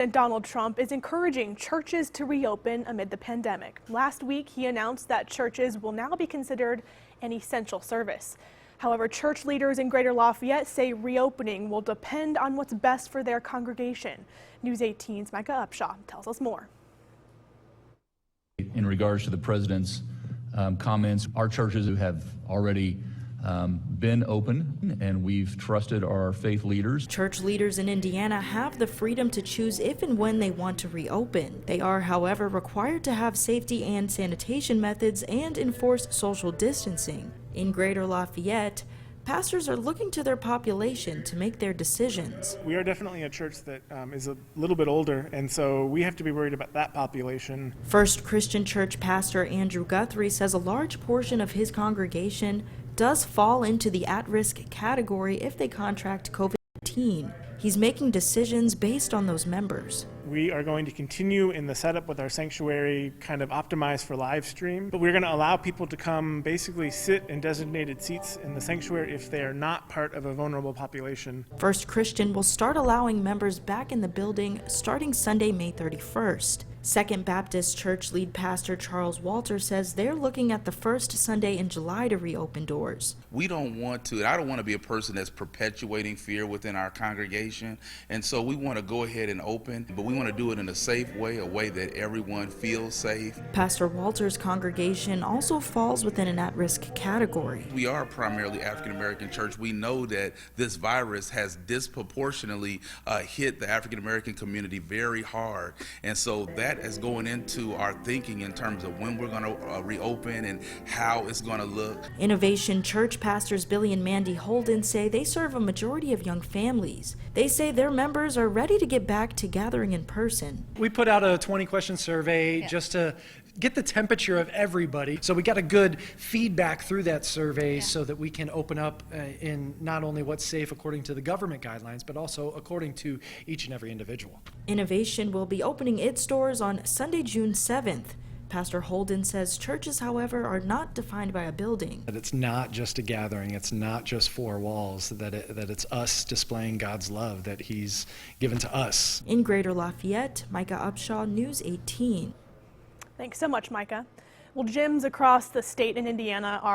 President Donald Trump is encouraging churches to reopen amid the pandemic. Last week, he announced that churches will now be considered an essential service. However, church leaders in Greater Lafayette say reopening will depend on what's best for their congregation. News 18's Micah Upshaw tells us more. In regards to the president's comments, our churches who have already been open, and we've trusted our faith leaders. Church leaders in Indiana have the freedom to choose if and when they want to reopen. They are, however, required to have safety and sanitation methods and enforce social distancing. In Greater Lafayette, pastors are looking to their population to make their decisions. We are definitely a church that is a little bit older, and so we have to be worried about that population. First Christian Church pastor Andrew Guthrie says a large portion of his congregation does fall into the at-risk category if they contract COVID-19. He's making decisions based on those members. We are going to continue in the setup with our sanctuary kind of optimized for live stream, but we're going to allow people to come basically sit in designated seats in the sanctuary if they are not part of a vulnerable population. First Christian will start allowing members back in the building starting Sunday, May 31st. Second Baptist Church lead pastor Charles Walter says they're looking at the first Sunday in July to reopen doors. We don't want to, and I don't want to be a person that's perpetuating fear within our congregation, and so we want to go ahead and open, but we want to do it in a safe way, a way that everyone feels safe. Pastor Walter's congregation also falls within an at-risk category. We are primarily African American church. We know that this virus has disproportionately hit the African American community very hard, and so that is going into our thinking in terms of when we're going to reopen and how it's going to look. Innovation Church pastors Billy and Mandy Holden say they serve a majority of young families. They say their members are ready to get back to gathering in person. We put out a 20-question survey just to get the temperature of everybody. So we got a good feedback through that survey so that we can open up in not only what's safe according to the government guidelines, but also according to each and every individual. Innovation will be opening its doors on Sunday, June 7th. Pastor Holden says churches, however, are not defined by a building. That it's not just a gathering, it's not just four walls, that it's us displaying God's love that He's given to us. In Greater Lafayette, Micah Upshaw, News 18. Thanks so much, Micah. Well, gyms across the state in Indiana are